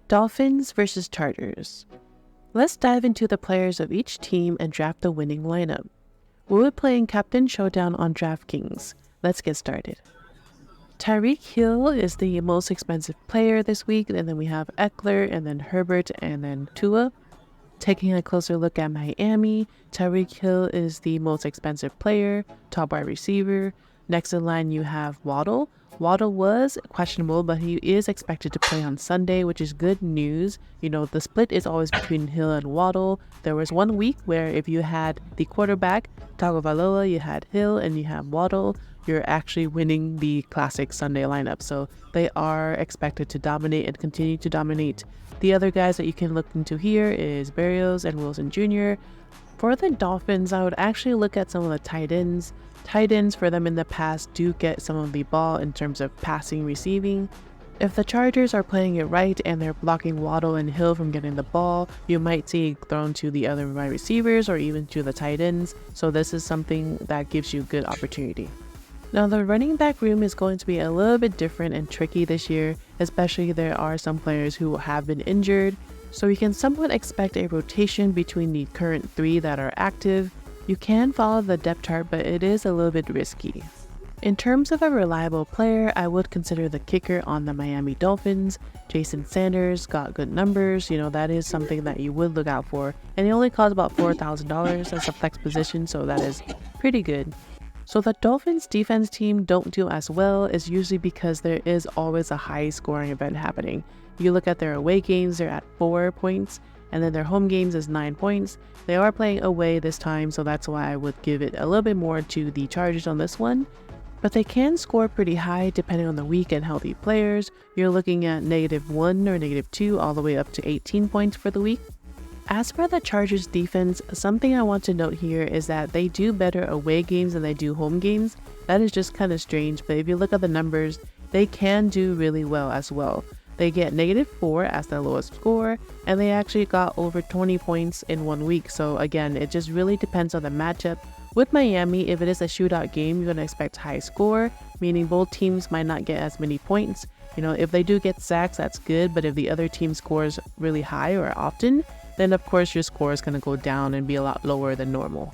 Dolphins versus Chargers. Let's dive into the players of each team and draft the winning lineup. We'll be playing Captain Showdown on Draftkings. Let's get started. Tyreek Hill is the most expensive player this week, and then we have Ekeler, and then Herbert, and then Tua. Taking a closer look at Miami, Tyreek Hill is the most expensive player, top wide receiver. Next in line, you have Waddle. Waddle was questionable, but he is expected to play on Sunday, which is good news. You know, the split is always between Hill and Waddle. There was 1 week where if you had the quarterback, Tagovailoa, you had Hill, and you have Waddle, you're actually winning the classic Sunday lineup. So they are expected to dominate and continue to dominate. The other guys that you can look into here is Berrios and Wilson Jr. For the Dolphins, I would actually look at some of the tight ends. Tight ends for them in the past do get some of the ball in terms of passing, receiving. If the Chargers are playing it right and they're blocking Waddle and Hill from getting the ball, you might see it thrown to the other wide receivers or even to the tight ends. So this is something that gives you good opportunity. Now the running back room is going to be a little bit different and tricky this year, especially there are some players who have been injured. So you can somewhat expect a rotation between the current 3 that are active. You can follow the depth chart, but it is a little bit risky. In terms of a reliable player, I would consider the kicker on the Miami Dolphins. Jason Sanders got good numbers, that is something that you would look out for. And he only costs about $4,000 as a flex position, so that is pretty good. So the Dolphins defense team don't do as well is usually because there is always a high scoring event happening. You look at their away games, they're at 4 points, and then their home games is 9 points. They are playing away this time, so that's why I would give it a little bit more to the Chargers on this one. But they can score pretty high depending on the weak and healthy players. You're looking at -1 or -2 all the way up to 18 points for the week. As for the Chargers defense, something I want to note here is that they do better away games than they do home games. That is just kind of strange, but if you look at the numbers, they can do really well as well. They get -4 as their lowest score, and they actually got over 20 points in 1 week. So again, it just really depends on the matchup. With Miami, if it is a shootout game, you're going to expect high score, meaning both teams might not get as many points. If they do get sacks, that's good, but if the other team scores really high or often, then of course your score is going to go down and be a lot lower than normal.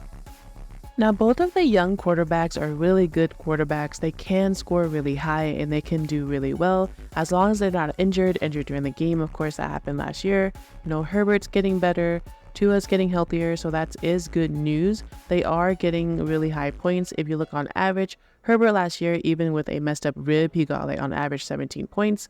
Now, both of the young quarterbacks are really good quarterbacks. They can score really high and they can do really well as long as they're not injured during the game. Of course, that happened last year. Herbert's getting better, Tua's getting healthier, so that is good news. They are getting really high points. If you look on average, Herbert last year, even with a messed up rib, he got on average 17 points.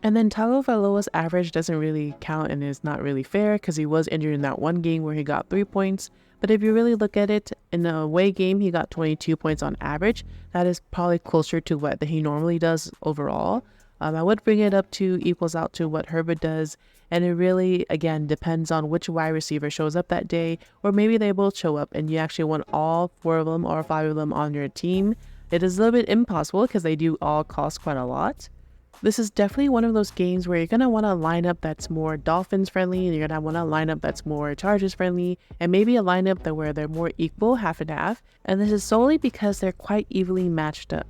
And then Tagovailoa's average doesn't really count and is not really fair because he was injured in that 1 game where he got 3 points. But if you really look at it, in a away game, he got 22 points on average. That is probably closer to what he normally does overall. I would bring it up to equals out to what Herbert does. And it really, again, depends on which wide receiver shows up that day. Or maybe they both show up and you actually want all 4 of them or 5 of them on your team. It is a little bit impossible because they do all cost quite a lot. This is definitely one of those games where you're going to want a lineup that's more Dolphins friendly, and you're going to want a lineup that's more Chargers friendly, and maybe a lineup where they're more equal, half and half. And this is solely because they're quite evenly matched up.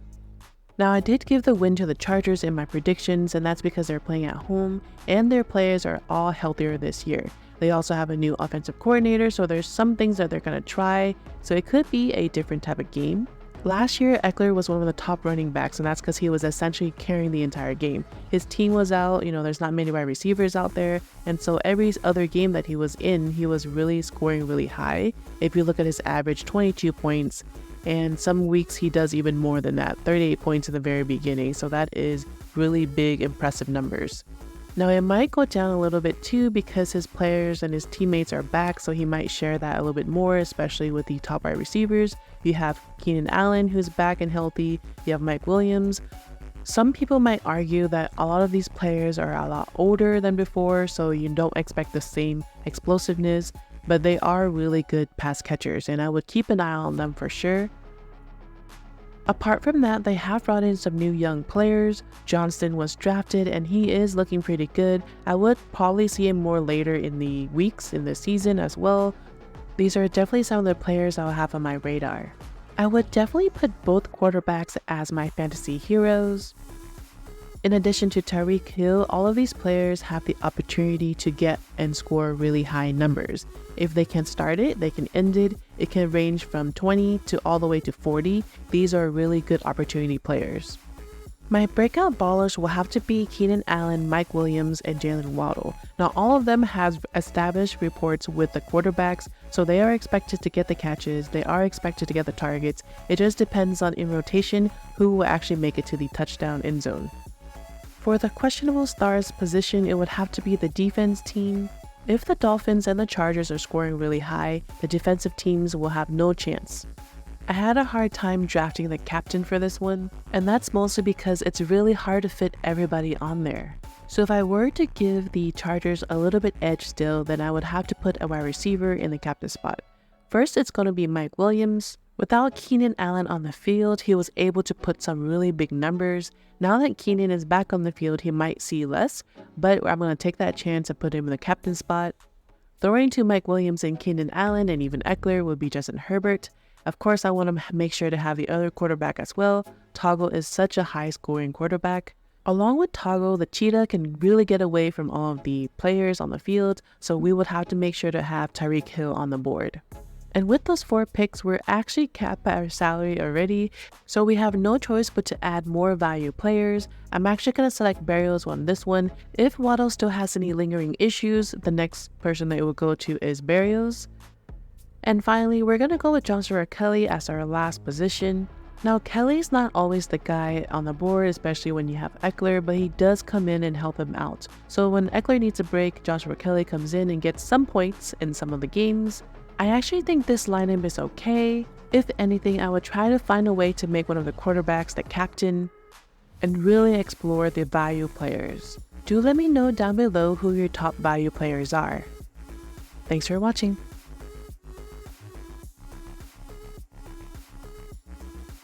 Now, I did give the win to the Chargers in my predictions, and that's because they're playing at home and their players are all healthier this year. They also have a new offensive coordinator, so there's some things that they're going to try, so it could be a different type of game. Last year, Ekeler was one of the top running backs, and that's because he was essentially carrying the entire game. His team was out, there's not many wide receivers out there, and so every other game that he was in, he was really scoring really high. If you look at his average, 22 points, and some weeks he does even more than that, 38 points in the very beginning, so that is really big, impressive numbers. Now, it might go down a little bit too because his players and his teammates are back, so he might share that a little bit more, especially with the top wide receivers. You have Keenan Allen, who's back and healthy. You have Mike Williams. Some people might argue that a lot of these players are a lot older than before, so you don't expect the same explosiveness, but they are really good pass catchers, and I would keep an eye on them for sure. Apart from that, they have brought in some new young players. Johnston was drafted and he is looking pretty good. I would probably see him more later in the weeks in the season as well. These are definitely some of the players I'll have on my radar. I would definitely put both quarterbacks as my fantasy heroes. In addition to Tyreek Hill, all of these players have the opportunity to get and score really high numbers. If they can start it, they can end it. It can range from 20 to all the way to 40. These are really good opportunity players. My breakout ballers will have to be Keenan Allen, Mike Williams, and Jaylen Waddle. Now, all of them have established reports with the quarterbacks, so they are expected to get the catches, they are expected to get the targets. It just depends on, in rotation, who will actually make it to the touchdown end zone. For the questionable stars position, it would have to be the defense team. If the Dolphins and the Chargers are scoring really high, the defensive teams will have no chance. I had a hard time drafting the captain for this one, and that's mostly because it's really hard to fit everybody on there. So if I were to give the Chargers a little bit edge still, then I would have to put a wide receiver in the captain spot. First, it's going to be Mike Williams. Without Keenan Allen on the field, he was able to put some really big numbers. Now that Keenan is back on the field, he might see less, but I'm going to take that chance and put him in the captain spot. Throwing to Mike Williams and Keenan Allen and even Ekeler would be Justin Herbert. Of course, I want to make sure to have the other quarterback as well. Toggle is such a high-scoring quarterback. Along with Toggle, the Cheetah can really get away from all of the players on the field, so we would have to make sure to have Tyreek Hill on the board. And with those 4 picks, we're actually capped at our salary already, so we have no choice but to add more value players. I'm actually going to select Berrios on this one. If Waddle still has any lingering issues, the next person that it will go to is Berrios. And finally, we're going to go with Joshua Kelly as our last position. Now, Kelly's not always the guy on the board, especially when you have Ekeler, but he does come in and help him out. So when Ekeler needs a break, Joshua Kelly comes in and gets some points in some of the games. I actually think this lineup is okay. If anything, I would try to find a way to make one of the quarterbacks the captain and really explore the value players. Do let me know down below who your top value players are. Thanks for watching.